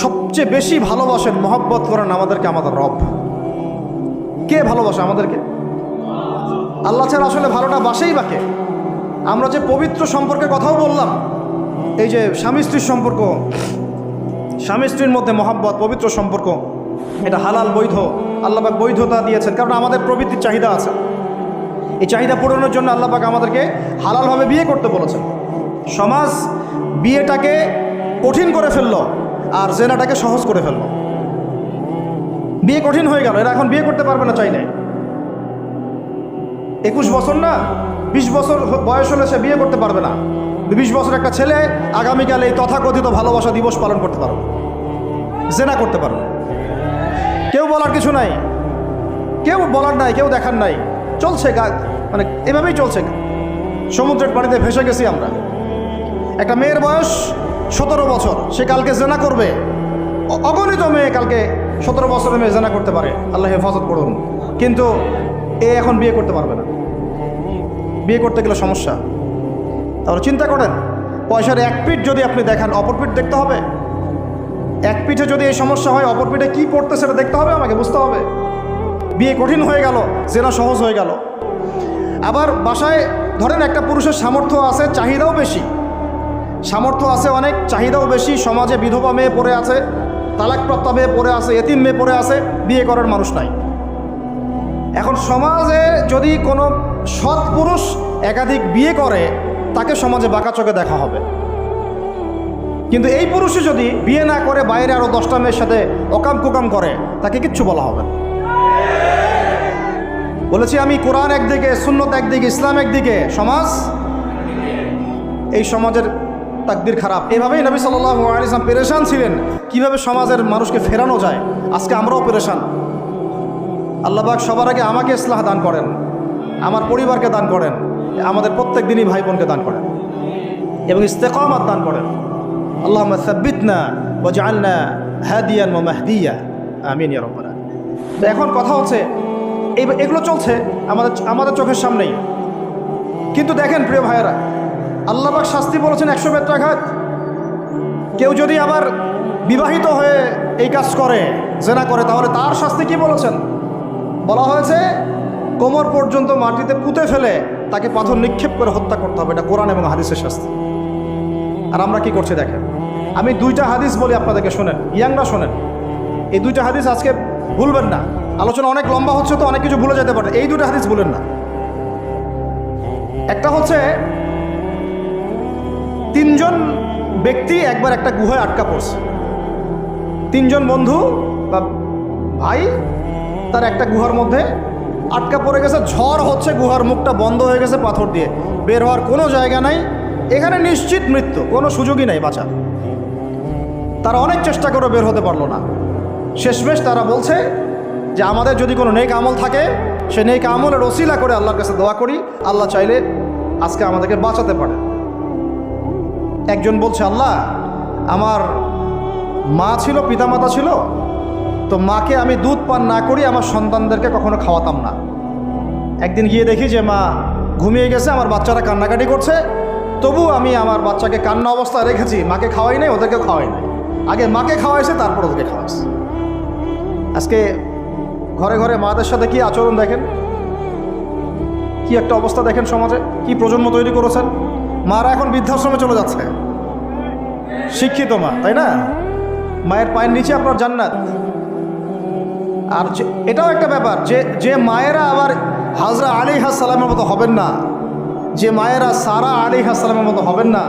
সবচেয়ে বেশি ভালোবাসেন, মহব্বত করেন আমাদেরকে আমাদের রব। কে ভালোবাসে আমাদেরকে? আল্লাহ ছাড়া আসলে ভালোটা বাসেই বাকে। আমরা যে পবিত্র সম্পর্কের কথাও বললাম, এই যে স্বামী স্ত্রীর সম্পর্ক, স্বামী স্ত্রীর মধ্যে মহব্বত, পবিত্র সম্পর্ক, এটা হালাল, বৈধ। আল্লাহ পাক বৈধতা দিয়েছেন, কারণ আমাদের প্রবৃত্তির চাহিদা আছে। এই চাহিদা পূরণের জন্য আল্লাহ পাক আমাদেরকে হালালভাবে বিয়ে করতে বলেছেন। সমাজ বিয়েটাকে কঠিন করে ফেললো আর জেনাটাকে সহজ করে ফেললো। বিয়ে কঠিন হয়ে গেল, এরা এখন বিয়ে করতে পারবে না চাইলে। 21 বছর না 20 বছর বয়স হলে সে বিয়ে করতে পারবে না। 20 বছর একটা ছেলে আগামীকাল এই তথাকথিত ভালোবাসা দিবস পালন করতে পারবে, জেনা করতে পারবে। কেউ বলার কিছু নাই, কেউ বলার নাই, কেউ দেখার নাই, চলছে মানে এভাবেই চলছে। সমুদ্রের পানিতে ভেসে গেছি আমরা। একটা মেয়ের বয়স 17 বছর, সে কালকে জেনা করবে। অগণিত মেয়ে কালকে 17 বছরের মেয়ে জেনা করতে পারে, আল্লাহ হেফাজত করুন। কিন্তু এ এখন বিয়ে করতে পারবে না। বিয়ে করতে গেলে সমস্যা। তাহলে চিন্তা করেন, পয়সার এক পিঠ যদি আপনি দেখান, অপর পিঠ দেখতে হবে। এক পিঠে যদি এই সমস্যা হয়, অপর পিঠে কী পড়তে সেটা দেখতে হবে, আমাকে বুঝতে হবে। বিয়ে কঠিন হয়ে গেল, জেনা সহজ হয়ে গেল। আবার বাসায় ধরেন একটা পুরুষের সামর্থ্য আছে, চাহিদাও বেশি, সামর্থ্য আছে অনেক, চাহিদাও বেশি। সমাজে বিধবা মেয়ে পড়ে আছে, তালাকপ্রাপ্তা মেয়ে পড়ে আছে, এতিম মেয়ে পড়ে আছে, বিয়ে করার মানুষ নাই। এখন সমাজে যদি কোনো সৎ পুরুষ একাধিক বিয়ে করে, তাকে সমাজে বাঁকা চোখে দেখা হবে। কিন্তু এই পুরুষই যদি বিয়ে না করে বাইরে আরও 10টা মেয়ের সাথে অকাম কুকাম করে, তাকে কিচ্ছু বলা হবে না। বলেছি আমি, কোরআন একদিকে, সুন্নত একদিকে, ইসলাম একদিকে, সমাজ, এই সমাজের তাকদির খারাপ। এভাবেই নবী সাল্লাল্লাহু আলাইহি ওয়াসাল্লাম পেরেশান ছিলেন কিভাবে সমাজের মানুষকে ফেরানো যায়। আজকে আমরাও পেরেশান। আল্লাহ পাক সবার আগে আমাকে ইসলাহ দান করেন, আমার পরিবারকে দান করেন, আমাদের প্রত্যেক দিনই ভাই বোনকে দান করেন এবং ইস্তেকামাত দান করেন। আল্লাহুম্মা সাব্বিতনা ওয়াজআলনা হাদিয়ান ওয়া মাহদিয়া, আমিন ইয়া রাব্বাল আলামিন। তো এখন কথা হচ্ছে, এগুলো চলছে আমাদের চোখের সামনেই। কিন্তু দেখেন প্রিয় ভাইয়েরা, আল্লাহ পাক শাস্তি বলেছেন 100 বেত্রাঘাত। কেউ যদি আবার বিবাহিত হয়ে এই কাজ করে, জেনা করে, তাহলে তার শাস্তি কি বলেছেন? বলা হয়েছে কোমর পর্যন্ত মাটিতে পুঁতে ফেলে তাকে পাথর নিক্ষেপ করে হত্যা করতে হবে। এটা কোরআন এবং হাদিসের শাস্তি। আর আমরা কি করছি দেখেন। আমি 2টা হাদিস বলি আপনাদেরকে, শোনেন, ইয়াংরা শোনেন। এই 2টা হাদিস আজকে ভুলবেন না। আলোচনা অনেক লম্বা হচ্ছে তো অনেক কিছু ভুলে যেতে পারে, এই 2টা হাদিস ভুলেন না। একটা হচ্ছে 3 জন ব্যক্তি একবার একটা গুহায় আটকা পড়ছে। 3 জন বন্ধু বা ভাই তার একটা গুহার মধ্যে আটকা পড়ে গেছে। ঝড় হচ্ছে, গুহার মুখটা বন্ধ হয়ে গেছে পাথর দিয়ে, বের হওয়ার কোনো জায়গা নাই। এখানে নিশ্চিত মৃত্যু, কোনো সুযোগই নাই বাঁচার। তারা অনেক চেষ্টা করে বের হতে পারলো না। শেষমেশ তারা বলছে যে আমাদের যদি কোনো নেক আমল থাকে, সে নেক আমলের ওসিলা করে আল্লাহর কাছে দোয়া করি, আল্লাহ চাইলে আজকে আমাদেরকে বাঁচাতে পারে। একজন বলছে, আল্লাহ, আমার মা ছিল, পিতামাতা ছিল, তো মাকে আমি দুধ পান না করি আমার সন্তানদেরকে কখনো খাওয়াতাম না। একদিন গিয়ে দেখি যে মা ঘুমিয়ে গেছে, আমার বাচ্চারা কান্নাকাটি করছে, তবু আমি আমার বাচ্চাকে কান্না অবস্থায় রেখেছি, মাকে খাওয়াই নাই, ওদেরকে খাওয়াই নাই। আগে মাকে খাওয়াইছে, তারপর ওদেরকে খাওয়াইছে। আজকে ঘরে ঘরে মাদের সাথে কি আচরণ দেখেন, কি একটা অবস্থা দেখেন সমাজে, কি প্রজন্ম তৈরি করেছেন। মারা এখন বৃদ্ধাশ্রমে চলে যাচ্ছে, শিক্ষিত মা, তাই না? মায়ের পায়ের নিচে আপনার জান্নাত। আর এটাও একটা ব্যাপার যে মায়েরা আবার হাজরা আলাইহিস সালামের মতো হবেন না, যে মায়েরা সারা আলাইহিস সালামের মতো হবেন না,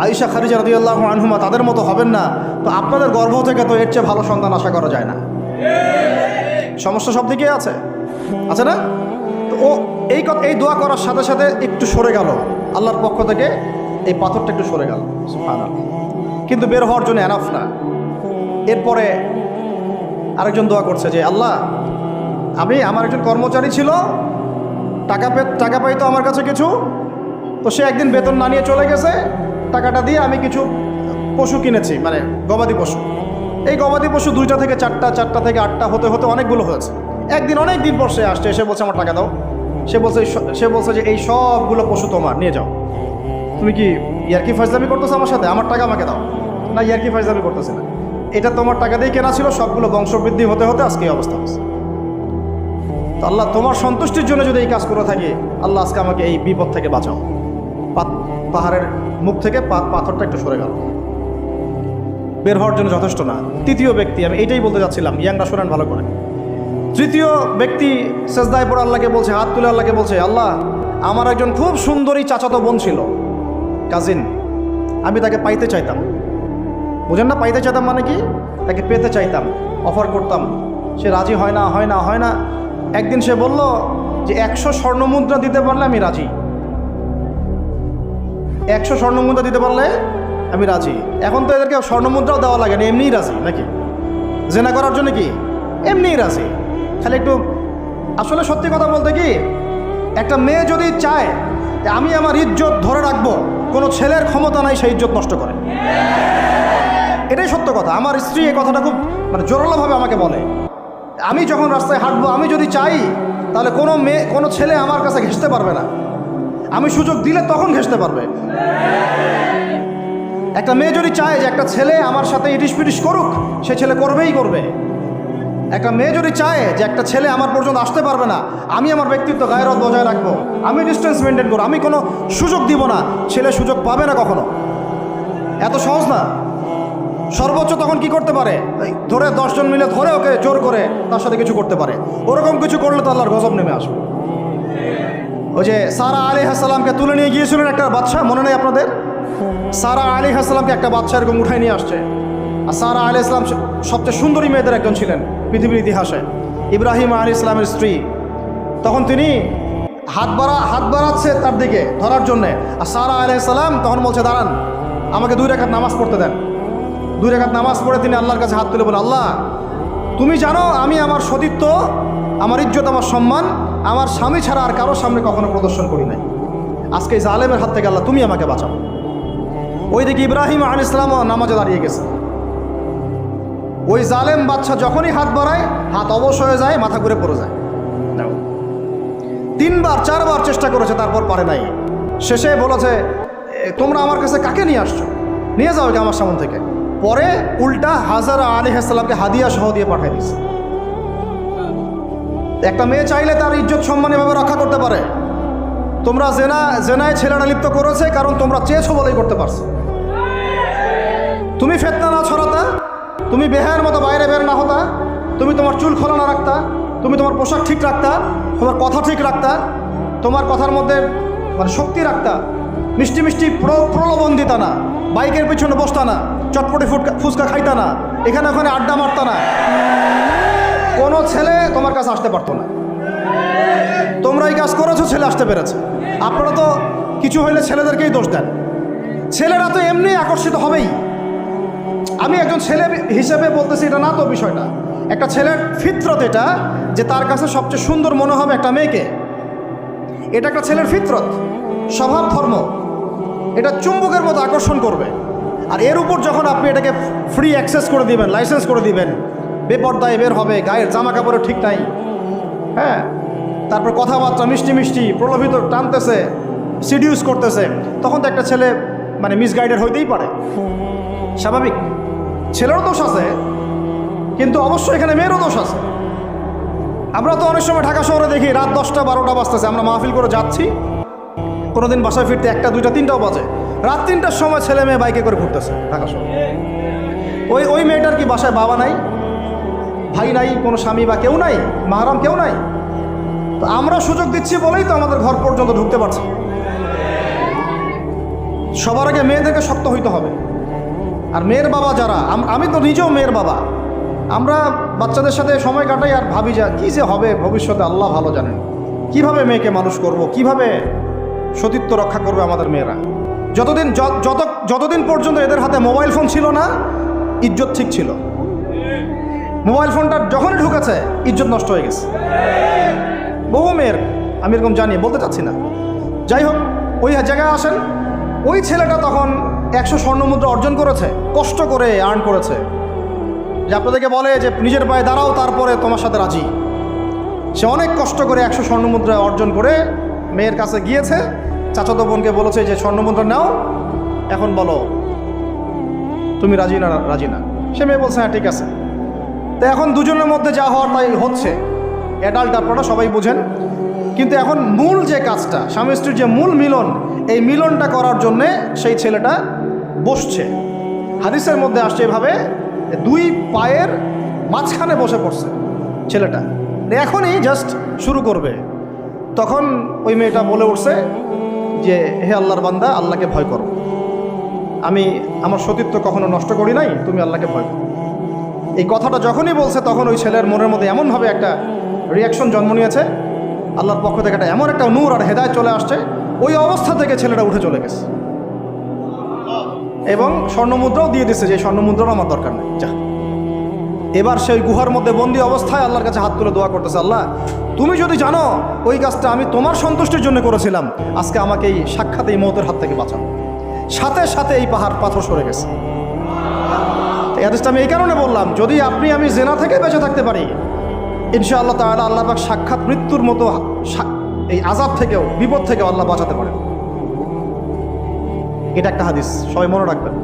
আয়েশা খাদিজা রাদিয়াল্লাহু আনহুমা তাদের মতো হবেন না, তো আপনাদের গর্ভ থেকে তো এর চেয়ে ভালো সন্তান আশা করা যায় না। সমস্যা সব দিকেই আছে না? তো এই দোয়া করার সাথে সাথে একটু সরে গেল, আল্লাহর পক্ষ থেকে এই পাথরটা একটু সরে গেল, সুবহানাল্লাহ। কিন্তু বের হওয়ার জন্য এনাফ না। এরপরে আরেকজন দোয়া করছে যে আল্লাহ, আমার একজন কর্মচারী ছিল, টাকা পাইতো আমার কাছে কিছু, তো সে একদিন বেতন না নিয়ে চলে গেছে। টাকাটা দিয়ে আমি কিছু পশু কিনেছি, মানে গবাদি পশু। এই গবাদি পশু 2টা থেকে 4টা, 4টা থেকে 8টা হতে হতে অনেকগুলো হয়েছে। একদিন অনেক দিন পর সে আসছে, এসে বলছে আমার টাকা দাও। সে বলছে যে এই সবগুলো পশু তোমার, নিয়ে যাও। তুমি কি ইয়ারকি ফাজলামি করতেছো আমার সাথে? আমার টাকা আমাকে দাও। না, ইয়ারকি ফাজলামি করতেছে না। এটা তোমার টাকা দিয়ে কেনা ছিল, সবগুলো বংশবৃদ্ধি হতে হতে আজকে এই অবস্থা হচ্ছে। তো আল্লাহ তোমার সন্তুষ্টির জন্য যদি এই কাজ করে থাকি, আল্লাহ আজকে আমাকে এই বিপদ থেকে বাঁচাও। পাহাড়ের মুখ থেকে পাথরটা একটু সরে গেল, বের হওয়ার জন্য যথেষ্ট না। তৃতীয় ব্যক্তি, আমি এইটাই বলতে যাচ্ছিলাম, ইয়াংরা শোনেন ভালো করে। তৃতীয় ব্যক্তি সেজদায় পড়ে আল্লাহকে বলছে, হাত তুলে আল্লাহকে বলছে, আল্লাহ আমার একজন খুব সুন্দরী চাচাতো বোন ছিল, কাজিন, আমি তাকে পাইতে চাইতাম। বুঝেন না, পাইতে চাইতাম মানে কি? তাকে পেতে চাইতাম, অফার করতাম, সে রাজি হয় না হয় না হয় না। একদিন সে বলল যে 100 স্বর্ণমুদ্রা দিতে পারলে আমি রাজি, 100 স্বর্ণমুদ্রা দিতে পারলে আমি রাজি। এখন তো এদেরকে স্বর্ণমুদ্রাও দেওয়া লাগে না, এমনিই রাজি নাকি? জেনা করার জন্য কি এমনিই রাজি, খালি একটু। আসলে সত্যি কথা বলতে কি, একটা মেয়ে যদি চায় যে আমি আমার ইজ্জত ধরে রাখবো, কোনো ছেলের ক্ষমতা নাই সেই ইজ্জত নষ্ট করে। এটাই সত্য কথা। আমার স্ত্রী এই কথাটা খুব জোরালোভাবে আমাকে বলে, আমি যখন রাস্তায় হাঁটবো, আমি যদি চাই তাহলে কোনো ছেলে আমার কাছে ঘেঁষতে পারবে না, আমি সুযোগ দিলে তখন ঘেঁষতে পারবে। একটা মেয়ে যদি চায় যে একটা ছেলে আমার সাথে ইটিস পিটিস করুক, সে ছেলে করবেই করবে। একটা মেয়ে যদি চায় যে একটা ছেলে আমার পর্যন্ত আসতে পারবে না, আমি আমার ব্যক্তিত্ব গায়রত বজায় রাখবো, আমি ডিস্টেন্স মেনটেন করবো, আমি কোনো সুযোগ দিব না, ছেলে সুযোগ পাবে না কখনো। এত সহজ না। সর্বোচ্চ তখন কি করতে পারে, ধরে 10 জন মিলে ধরে ওকে জোর করে তার সাথে কিছু করতে পারে। ওরকম কিছু করলে তো আল্লাহর গজব নেমে আসবে। ওই যে সারা আলাইহিস সালামকে তুলে নিয়ে গিয়েছিলেন একটা বাদশা, মনে নেই আপনাদের? সারা আলাইহিস সালামকে একটা বাদশা এরকম উঠাই নিয়ে আসছে। আর সারা আলাইহিস সালাম সবচেয়ে সুন্দরী মেয়েদের একজন ছিলেন পৃথিবীর ইতিহাসে, ইব্রাহিম আলাইহিস সালামের স্ত্রী। তখন তিনি হাত বাড়াচ্ছে তার দিকে ধরার জন্যে, আর সারা আলাইহিস সালাম তখন বলছে, দাঁড়ান, আমাকে 2 রাকাত নামাজ পড়তে দেন। 2 রাকাত নামাজ পড়ে তিনি আল্লাহর কাছে হাত তুলে বলেন, আল্লাহ তুমি জানো আমি আমার সতীত্ব, আমার ইজ্জত, আমার সম্মান আমার স্বামী ছাড়া আর কারোর সামনে কখনো প্রদর্শন করি নাই। আজকে এই জালেমের হাত থেকে আল্লাহ তুমি আমাকে বাঁচাও। ওইদিকে ইব্রাহিম আলাইহিস সালামও নামাজে দাঁড়িয়ে গেছে। ওই জালেম বাদশা যখনই হাত বাড়ায়, হাত অবশ হয়ে যায়, মাথা ঘুরে পড়ে যায়। 3বার 4বার চেষ্টা করেছে, তারপর পারে নাই। শেষে বলেছে, তোমরা আমার কাছে কাকে নিয়ে আসছো, নিয়ে যাও আমার সামনে থেকে। পরে উল্টা হাজারা আলাইহিস সালামকে হাদিয়া সহ দিয়ে পাঠিয়ে দিয়েছে। একটা মেয়ে চাইলে তার ইজ্জত সম্মান এভাবে রক্ষা করতে পারে। তোমরা জেনায় ছেলেরা লিপ্ত করেছে কারণ তোমরা চেয়েছো বলেই করতে পারছো। তুমি ফিতনা না ছড়াতা, তুমি বেহায়ের মতো বাইরে বের না হতা, তুমি তোমার চুল খোলা না রাখতা, তুমি তোমার পোশাক ঠিক রাখতা, তোমার কথা ঠিক রাখতা, তোমার কথার মধ্যে শক্তি রাখতা, মিষ্টি মিষ্টি প্রলোভন দিতা না, বাইকের পিছনে বসতা না, চটপটি ফুচকা খাইতা না, এখানে ওখানে আড্ডা মারতা না, কোনো ছেলে তোমার কাছে আসতে পারতো না। তোমরা এই কাজ করেছো, ছেলে আসতে পেরেছে। আপনারা তো কিছু হইলে ছেলেদেরকেই দোষ দেন। ছেলেরা তো এমনি আকর্ষিত হবেই। আমি একজন ছেলে হিসেবে বলতেছি এটা না তো বিষয়টা। একটা ছেলের ফিতরত এটা, যে তার কাছে সবচেয়ে সুন্দর মনে হবে একটা মেয়েকে। এটা একটা ছেলের ফিতরত, স্বভাব ধর্ম, এটা চুম্বকের মতো আকর্ষণ করবে। আর এর উপর যখন আপনি এটাকে ফ্রি অ্যাক্সেস করে দিবেন, লাইসেন্স করে দিবেন, বেপর্দায় বের হবে, গায়ের জামা কাপড়ও ঠিক নাই, হ্যাঁ, তারপর কথাবার্তা মিষ্টি মিষ্টি প্রলোভিত টানতেছে, সিডিউস করতেছে, তখন তো একটা ছেলে মিসগাইডেড হইতেই পারে, স্বাভাবিক। ছেলেরও দোষ আছে, কিন্তু অবশ্যই এখানে মেয়েরও দোষ আছে। আমরা তো অনেক সময় ঢাকা শহরে দেখি রাত 10টা 12টা বাজতেছে, আমরা মাহফিল করে যাচ্ছি, কোনোদিন বাসায় ফিরতে 1টা 2টা 3টাও বাজে, রাত 3টার সময় ছেলে মেয়ে বাইকে করে ঘুরতেছে ঢাকা শহরে। ওই মেয়েটার কি বাসায় বাবা নাই, ভাই নাই, কোনো স্বামী বা কেউ নাই, মাহরাম কেউ নাই? তো আমরা সুযোগ দিচ্ছি বলেই তো আমাদের ঘর পর্যন্ত ঢুকতে পারছি। সবার আগে মেয়েদেরকে শক্ত হইতে হবে। আর মেয়ের বাবা যারা, আমি তো নিজেও মেয়ের বাবা, আমরা বাচ্চাদের সাথে সময় কাটাই আর ভাবি যা কী যে হবে ভবিষ্যতে আল্লাহ ভালো জানেন। কিভাবে মেয়েকে মানুষ করব, কিভাবে সতীত্ব রক্ষা করবে আমাদের মেয়েরা। যতদিন পর্যন্ত এদের হাতে মোবাইল ফোন ছিল না, ইজ্জত ঠিক ছিল। মোবাইল ফোনটা যখনই ঢুকেছে, ইজ্জত নষ্ট হয়ে গেছে বহু মেয়ের। আমি এরকম জানি, বলতে চাচ্ছি না। যাই হোক, ওই জায়গায় আসেন, ওই ছেলেটা তখন 100 স্বর্ণমুদ্রা অর্জন করেছে, কষ্ট করে আর্ন করেছে। যে আপনাদেরকে বলে যে নিজের পায়ে দাঁড়াও, তারপরে তোমার সাথে রাজি। সে অনেক কষ্ট করে 100 স্বর্ণমুদ্রা অর্জন করে মেয়ের কাছে গিয়েছে, চাচাতো বোনকে বলেছে যে স্বর্ণমুদ্রা নাও, এখন বলো তুমি রাজি না। সে মেয়ে বলছে হ্যাঁ ঠিক আছে। তো এখন দুজনের মধ্যে যা হওয়ার তাই হচ্ছে, অ্যাডাল্ট আপনারা সবাই বুঝেন। কিন্তু এখন মূল যে কাজটা, স্বামী স্ত্রীর যে মূল মিলন, এই মিলনটা করার জন্যে সেই ছেলেটা বসছে। হাদিসের মধ্যে আসছে এভাবে, দুই পায়ের মাঝখানে বসে পড়ছে ছেলেটা, এখনই জাস্ট শুরু করবে। তখন ওই মেয়েটা বলে উঠছে যে হে আল্লাহর বান্দা, আল্লাহকে ভয় করো, আমি আমার সতীত্ব কখনো নষ্ট করি নাই, তুমি আল্লাহকে ভয় করো। এই কথাটা যখনই বলছে তখন ওই ছেলের মনের মধ্যে এমনভাবে একটা রিয়াকশন জন্ম নিয়েছে, আল্লাহর পক্ষ থেকে এমন একটা নূর আর হেদায়েত চলে আসছে, ওই অবস্থা থেকে ছেলেটা উঠে চলে গেছে এবং স্বর্ণমুদ্রাও দিয়ে দিচ্ছে যে স্বর্ণমুদ্রাও আমার দরকার নেই, যা। এবার সেই গুহার মধ্যে বন্দি অবস্থায় আল্লাহর কাছে হাত তুলে দোয়া করতেছে, আল্লাহ তুমি যদি জানো ওই কাজটা আমি তোমার সন্তুষ্টির জন্য করেছিলাম, আজকে আমাকে এই সাক্ষাৎ এই মওতের হাত থেকে বাঁচাও। সাথে সাথে এই পাহাড় পাথর সরে গেছে। এই হাদিসটা আমি এই কারণে বললাম, যদি আমি জেনা থেকে বেঁচে থাকতে পারি, ইনশাআল্লাহ তাআলা আল্লাহ পাক সাক্ষাৎ মৃত্যুর মতো এই আযাব থেকেও, বিপদ থেকেও আল্লাহ বাঁচাতে পারেন। এটা একটা হাদিস, সবাই মনে রাখবেন।